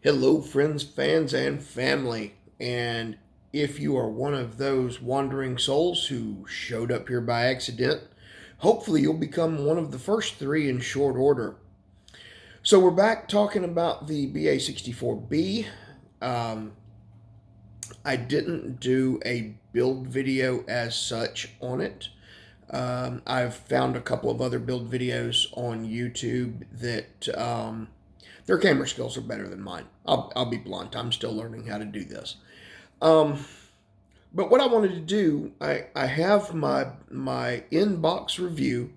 Hello, friends, fans, and family. And if you are one of those wandering souls who showed up here by accident, hopefully you'll become one of the first three in short order. So we're back talking about the BA-64B. Um, I didn't do a build video as such on it. I've found a couple of other build videos on YouTube that their camera skills are better than mine. I'll be blunt. I'm still learning how to do this. Um, but what I wanted to do, I have my inbox review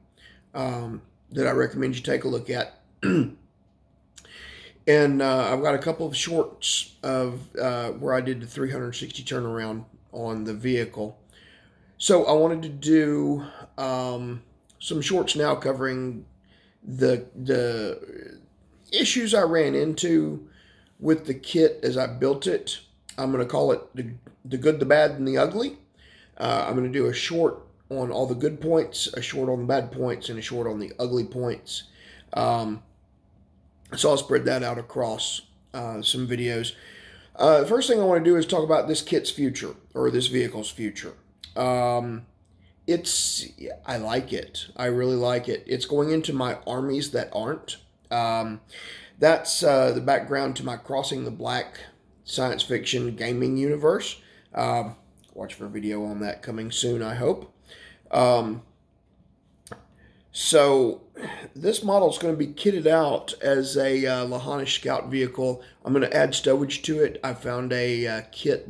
that I recommend you take a look at. And I've got a couple of shorts of where I did the 360 turnaround on the vehicle. So I wanted to do some shorts now covering the issues I ran into with the kit as I built it. I'm going to call it the good, the bad, and the ugly. I'm going to do a short on all the good points, a short on the bad points, and a short on the ugly points. So I'll spread that out across some videos. The first thing I want to do is talk about this kit's future, or this vehicle's future. I like it. I really like it. It's going into my armies that aren't. That's the background to my Crossing the Black science fiction gaming universe. Watch for a video on that coming soon, I hope. So this model is going to be kitted out as a Lahanish Scout vehicle. I'm going to add stowage to it. I found a kit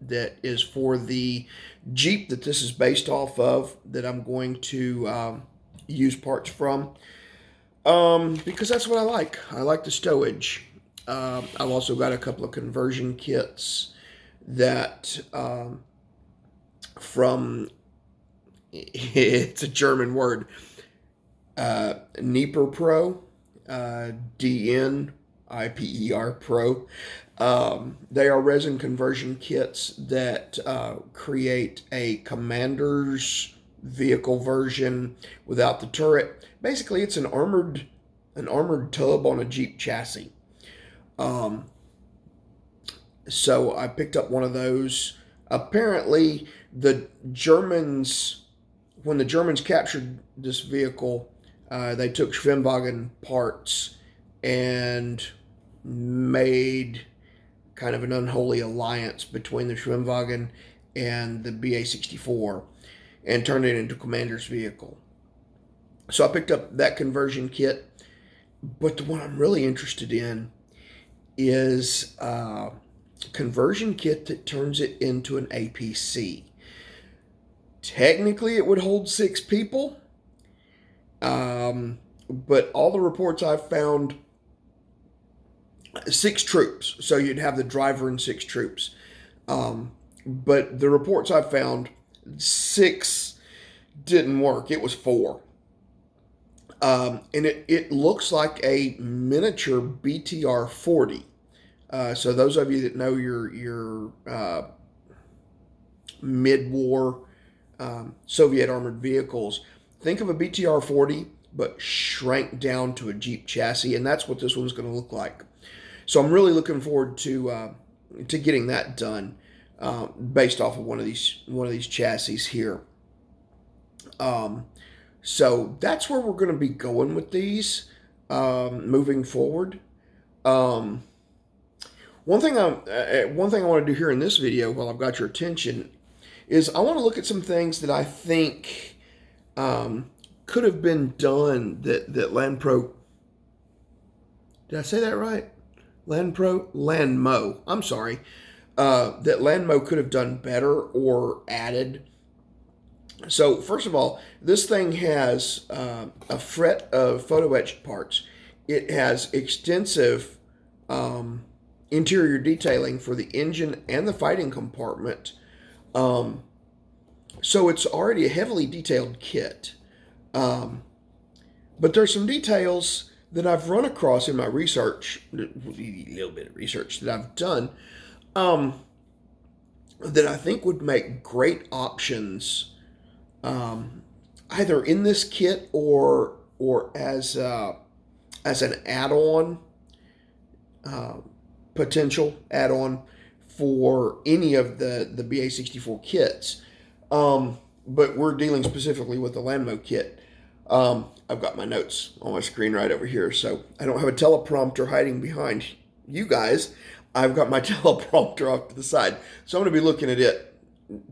that is for the Jeep that this is based off of that I'm going to use parts from because that's what I like. I like the stowage. I've also got a couple of conversion kits that from it's a German word. Dnieper Pro, DNIPER Pro. They are resin conversion kits that create a commander's vehicle version without the turret. Basically, it's an armored tub on a Jeep chassis. So I picked up one of those. Apparently, when the Germans captured this vehicle, they took Schwimmwagen parts and made kind of an unholy alliance between the Schwimmwagen and the BA-64 and turned it into Commander's vehicle. So I picked up that conversion kit, but the one I'm really interested in is a conversion kit that turns it into an APC. Technically, it would hold 6 people, but all the reports I've found, 6 troops. So you'd have the driver and 6 troops. But the reports I've found, 6 didn't work. It was 4. And it looks like a miniature BTR-40. So those of you that know your mid-war Soviet armored vehicles, think of a BTR-40, but shrank down to a Jeep chassis, and that's what this one's going to look like. So I'm really looking forward to getting that done based off of one of these chassis here. So that's where we're going to be going with these moving forward. One thing I want to do here in this video, while I've got your attention, is I want to look at some things that I think could have been done that Lanmo. Did I say that right? Lanmo. I'm sorry. That Lanmo could have done better or added. So first of all, this thing has a fret of photo etched parts. It has extensive interior detailing for the engine and the fighting compartment. So it's already a heavily detailed kit. But there's some details that I've run across in my research, a little bit of research that I've done, that I think would make great options, either in this kit or as an add-on, potential add-on for any of the BA-64 kits. But we're dealing specifically with the Lanmo kit. I've got my notes on my screen right over here, so I don't have a teleprompter hiding behind you guys. I've got my teleprompter off to the side, so I'm going to be looking at it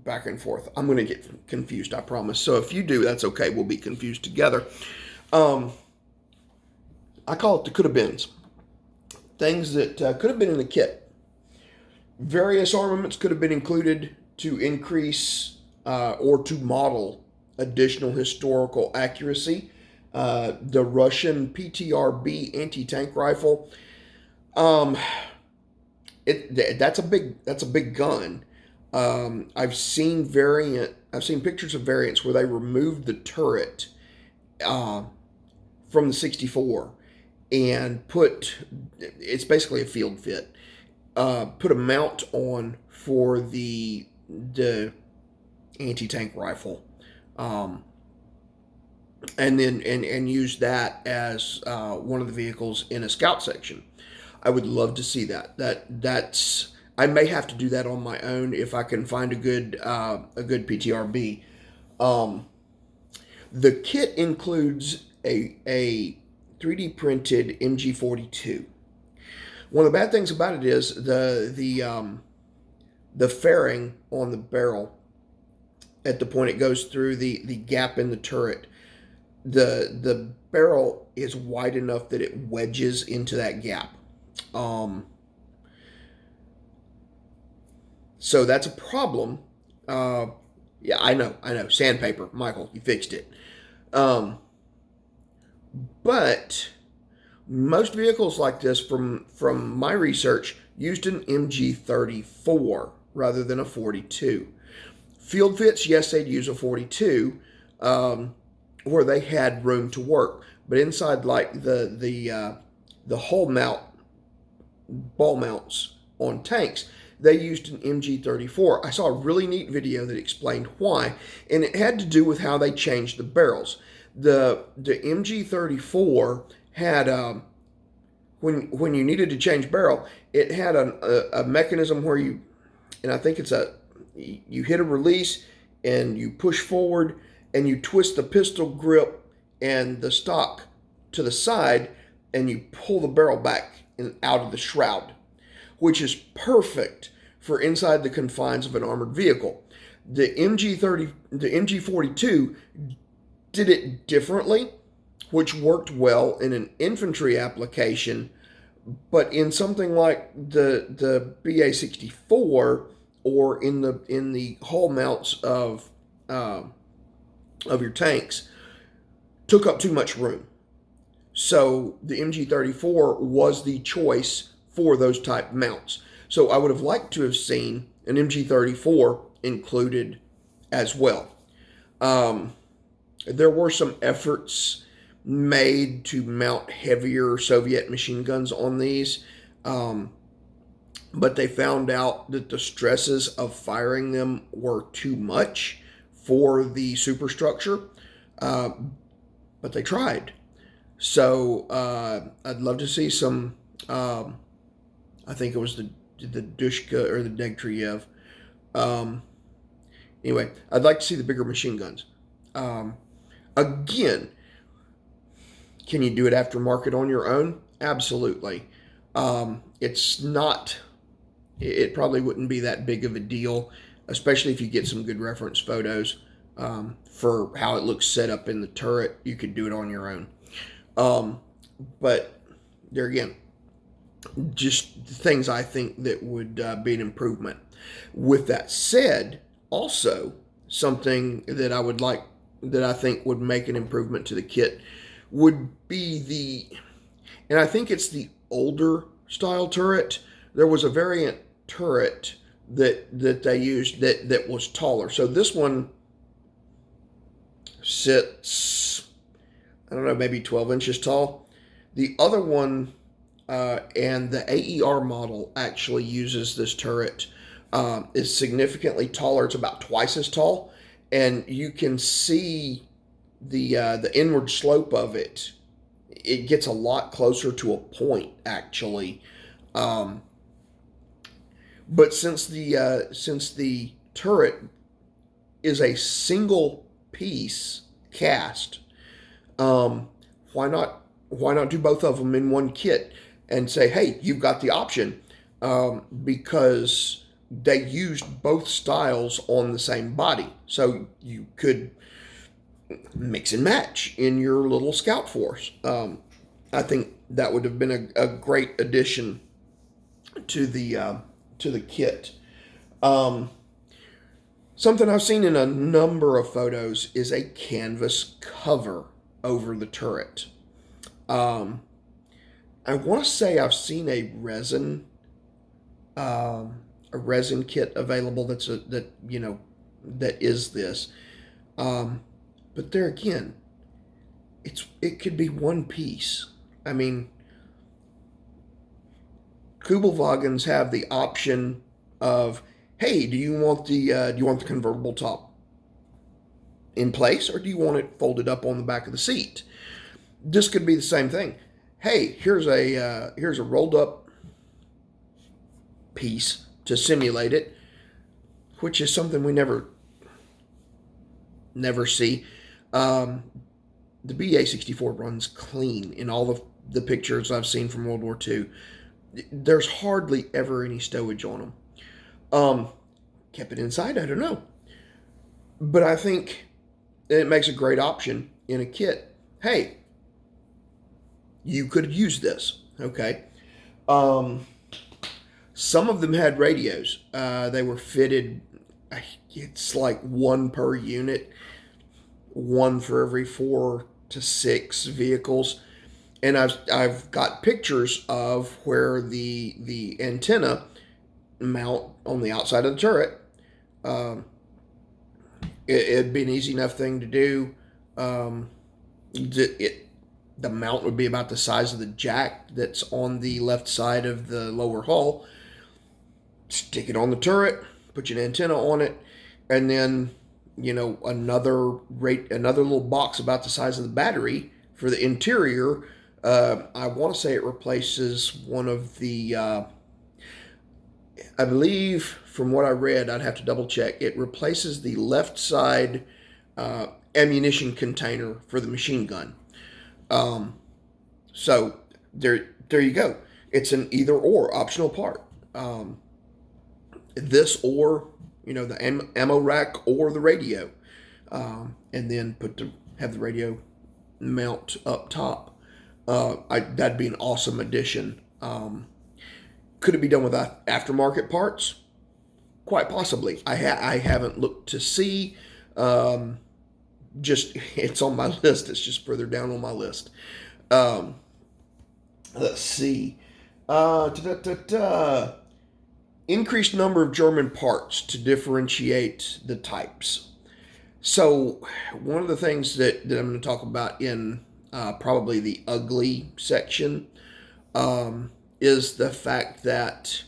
back and forth. I'm going to get confused, I promise. So if you do, that's okay. We'll be confused together. I call it the Coulda Beens. Things that could have been in the kit. Various armaments could have been included to increase or to model additional historical accuracy. The Russian PTR-B anti-tank rifle. That's a big gun. I've seen pictures of variants where they removed the turret from the 64 and it's basically a field fit. Put a mount on for the anti-tank rifle, and then use that as one of the vehicles in a scout section. I would love to see that. That's I may have to do that on my own if I can find a good PTR-B. The kit includes a 3D printed MG42. One of the bad things about it is the fairing on the barrel at the point it goes through the gap in the turret. The barrel is wide enough that it wedges into that gap. So that's a problem. Yeah, I know. Sandpaper, Michael, you fixed it. But most vehicles like this, from my research, used an MG34 rather than a 42. Field fits, yes, they'd use a 42, where they had room to work. But inside, like the hull mount, ball mounts on tanks, they used an MG34. I saw a really neat video that explained why, and it had to do with how they changed the barrels. The MG34 had when you needed to change barrel, it had a mechanism where you hit a release and you push forward and you twist the pistol grip and the stock to the side and you pull the barrel back and out of the shroud, which is perfect for inside the confines of an armored vehicle. The MG42 did it differently, which worked well in an infantry application, but in something like the BA-64 or in the hull mounts of your tanks took up too much room. So the MG34 was the choice for those type mounts. So I would have liked to have seen an MG34 included as well. There were some efforts made to mount heavier Soviet machine guns on these, but they found out that the stresses of firing them were too much for the superstructure, but they tried. So I'd love to see some, I think it was the Dushka or the Degtriev. Anyway, I'd like to see the bigger machine guns. Again, can you do it aftermarket on your own? Absolutely. It probably wouldn't be that big of a deal, especially if you get some good reference photos for how it looks set up in the turret. You could do it on your own. But there again, just things I think that would be an improvement. With that said, also something that I think would make an improvement to the kit would be and I think it's the older style turret. There was a variant turret that they used that was taller. So this one sits, I don't know, maybe 12 inches tall. The other one, and the AER model actually uses this turret, is significantly taller. It's about twice as tall, and you can see the inward slope of it. It gets a lot closer to a point, actually. But since the turret is a single piece cast, um, why not do both of them in one kit and say, hey, you've got the option, because they used both styles on the same body, so you could mix and match in your little scout force. I think that would have been a great addition to the kit. Um, Something I've seen in a number of photos is a canvas cover over the turret. Um, I want to say I've seen a resin kit available that is this. Um, but there again, it could be one piece. I mean, Kubelwagens have the option of, hey, do you want the convertible top in place, or do you want it folded up on the back of the seat? This could be the same thing. Hey, here's a rolled up piece to simulate it, which is something we never see. Um, the BA-64 runs clean in all of the pictures I've seen from World War II. There's hardly ever any stowage on them. Kept it inside, I don't know. But I think it makes a great option in a kit. Hey, you could use this, okay? Um, some of them had radios. They were fitted, it's like one per unit, one for every 4 to 6 vehicles. And I've got pictures of where the antenna mount on the outside of the turret. Um, it'd be an easy enough thing to do. Um, the mount would be about the size of the jack that's on the left side of the lower hull. Stick it on the turret, put your antenna on it, and then another little box about the size of the battery for the interior. I want to say it replaces one of the. I believe from what I read, I'd have to double check. It replaces the left side ammunition container for the machine gun. So there you go. It's an either or optional part. This or the ammo rack or the radio, and then have the radio mount up top. That'd be an awesome addition. Could it be done with aftermarket parts? Quite possibly. I haven't looked to see. Just it's on my list. It's just further down on my list. Let's see. Increased number of German parts to differentiate the types. So one of the things that I'm going to talk about in probably the ugly section is the fact that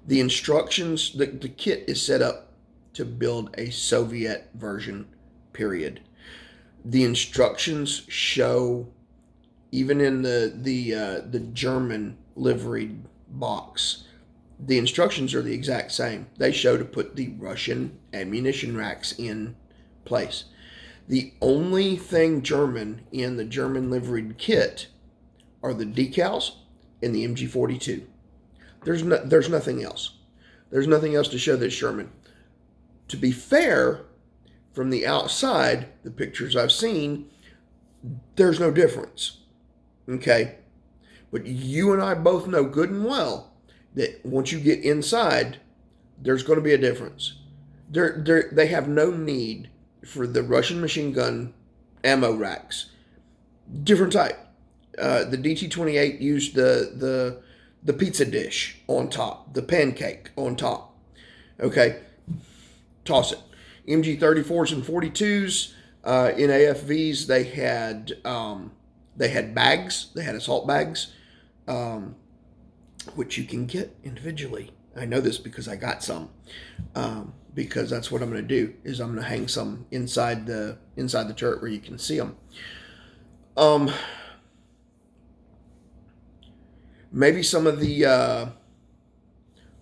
the instructions, the kit is set up to build a Soviet version, period. The instructions show, even in the German liveried box, the instructions are the exact same. They show to put the Russian ammunition racks in place. The only thing German in the German liveried kit are the decals and the MG42. There's nothing else. There's nothing else to show that it's German. To be fair, from the outside, the pictures I've seen, there's no difference. Okay? But you and I both know good and well that once you get inside, there's going to be a difference. They have no need for the Russian machine gun ammo racks. Different type. The DT-28 used the pizza dish on top, the pancake on top. Okay, toss it. MG-34s and 42s in AFVs, they had bags. They had assault bags, which you can get individually. I know this because I got some. Because that's what I'm going to do, is I'm going to hang some inside the turret where you can see them. Maybe some of the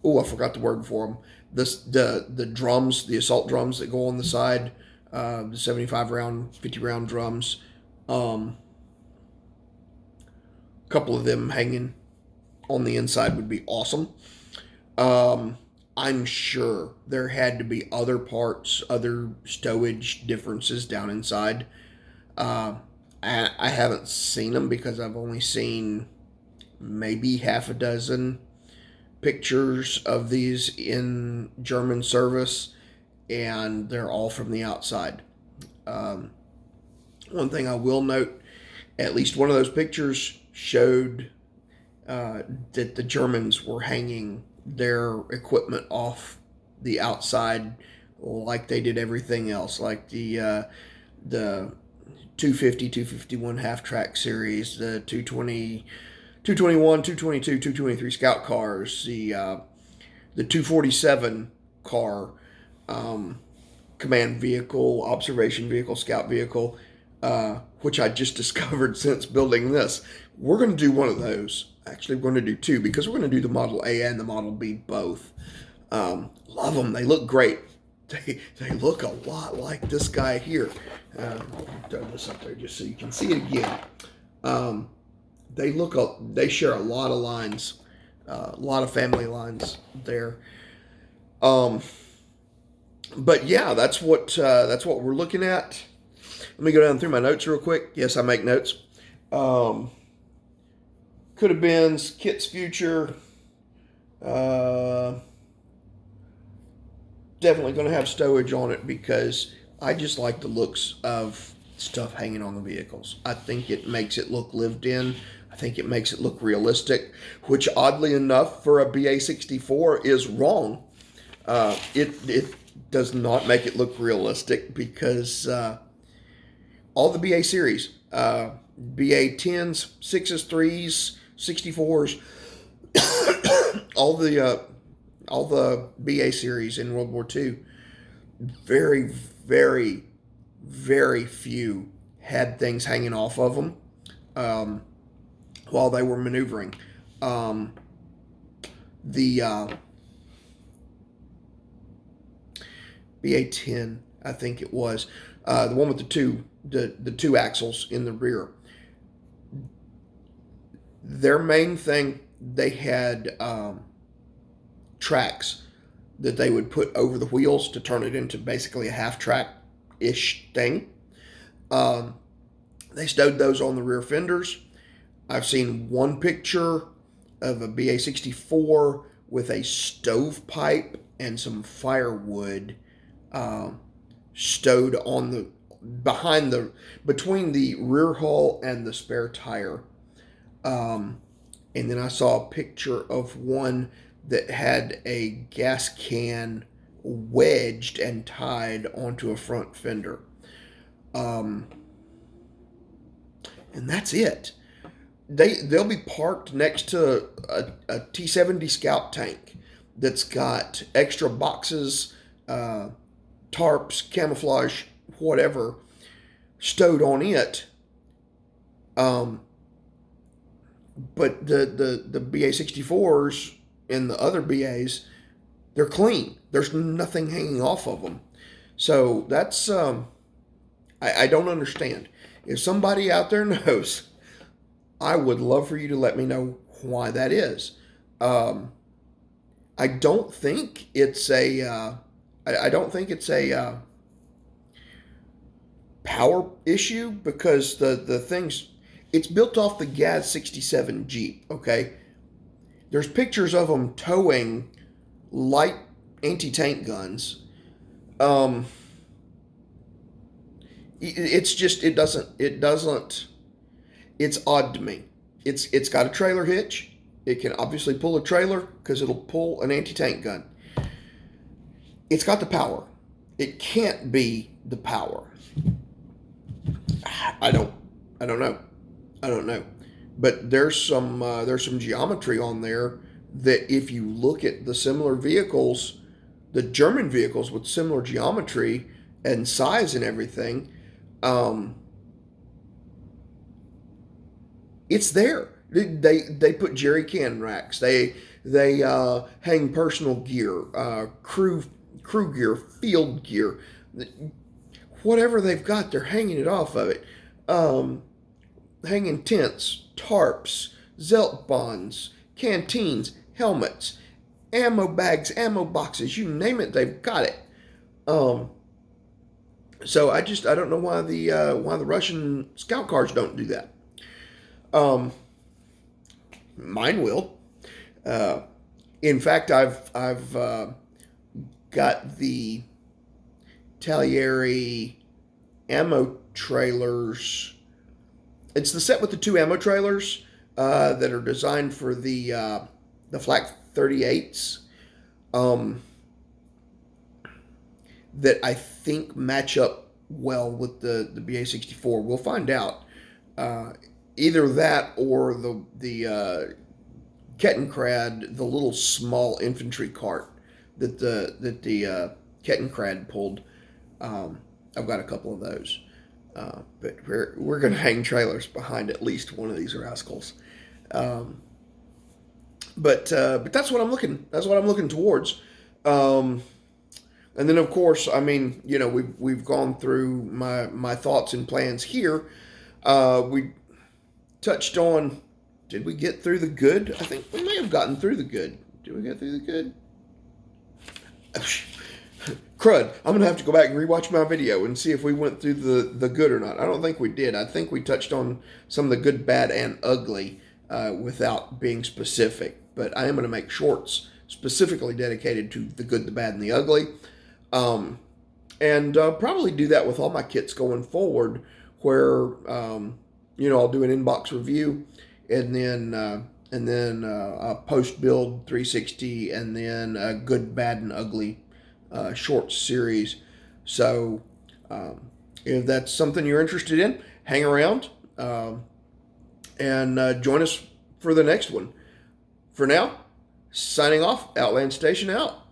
Oh, I forgot the word for them. The drums, the assault drums that go on the side, the 75 round, 50 round drums. A couple of them hanging on the inside would be awesome. Um, I'm sure there had to be other parts, other stowage differences down inside. Uh, I haven't seen them because I've only seen maybe half a dozen pictures of these in German service, and they're all from the outside. Um, One thing I will note, at least one of those pictures showed that the Germans were hanging their equipment off the outside like they did everything else, like the 250, 251 half track series, the 220, 221, 222, 223 Scout cars, the 247 car, um, command vehicle, observation vehicle, scout vehicle, which I just discovered since building this. We're going to do one of those. Actually, we're going to do two because we're going to do the Model A and the Model B both. Love them. They look great. They look a lot like this guy here. Throw this up there just so you can see it again. They share a lot of lines, a lot of family lines there. But yeah, that's what we're looking at. Let me go down through my notes real quick. Yes, I make notes. Coulda Been, Kit's Future. Definitely going to have stowage on it because I just like the looks of stuff hanging on the vehicles. I think it makes it look lived in. I think it makes it look realistic, which oddly enough for a BA-64 is wrong. It does not make it look realistic because all the BA series, BA-10s, 6s, 3s, 64s, all the BA series in World War II, very, very, very few had things hanging off of them while they were maneuvering. The BA-10, I think it was, the one with the two axles in the rear. Their main thing, they had tracks that they would put over the wheels to turn it into basically a half track ish thing. They stowed those on the rear fenders. I've seen one picture of a BA-64 with a stovepipe and some firewood stowed on the between the rear hull and the spare tire. And then I saw a picture of one that had a gas can wedged and tied onto a front fender. And that's it. They'll be parked next to a T-70 Scout tank that's got extra boxes, tarps, camouflage, whatever, stowed on it. But the BA-64s and the other BAs, they're clean. There's nothing hanging off of them. So that's I don't understand. If somebody out there knows, I would love for you to let me know why that is. I don't think it's a I don't think it's a power issue because the things, it's built off the GAZ-67 Jeep. Okay, there's pictures of them towing light anti-tank guns. It's just it doesn't. It's odd to me. It's got a trailer hitch. It can obviously pull a trailer because it'll pull an anti-tank gun. It's got the power. It can't be the power. I don't know. But there's some geometry on there that if you look at the similar vehicles, the German vehicles with similar geometry and size and everything, it's there. They put jerry can racks. They hang personal gear, crew gear, field gear, whatever they've got. They're hanging it off of it. Um, Hanging tents, tarps, zelt bonds, canteens, helmets, ammo bags, ammo boxes. You name it, they've got it. Um, so I don't know why the Russian scout cars don't do that. Um, Mine will. Uh, in fact, I've got the Talieri ammo trailers. It's the set with the two ammo trailers that are designed for the Flak 38s. Um, that I think match up well with the BA-64. We'll find out. Uh, Either that or the Kettenkrad, the little small infantry cart that the Kettenkrad pulled. I've got a couple of those, but we're going to hang trailers behind at least one of these rascals. Um, but that's what I'm looking. That's what I'm looking towards. Um, and then of course, I mean, we've gone through my thoughts and plans here. We touched on. Did we get through the good? I think we may have gotten through the good. Did we get through the good? Crud. I'm going to have to go back and rewatch my video and see if we went through the good or not. I don't think we did. I think we touched on some of the good, bad, and ugly without being specific. But I am going to make shorts specifically dedicated to the good, the bad, and the ugly. And probably do that with all my kits going forward where, I'll do an inbox review and then a post-build 360 and then a good, bad, and ugly short series. So if that's something you're interested in, hang around and join us for the next one. For now, signing off, Outland Station out.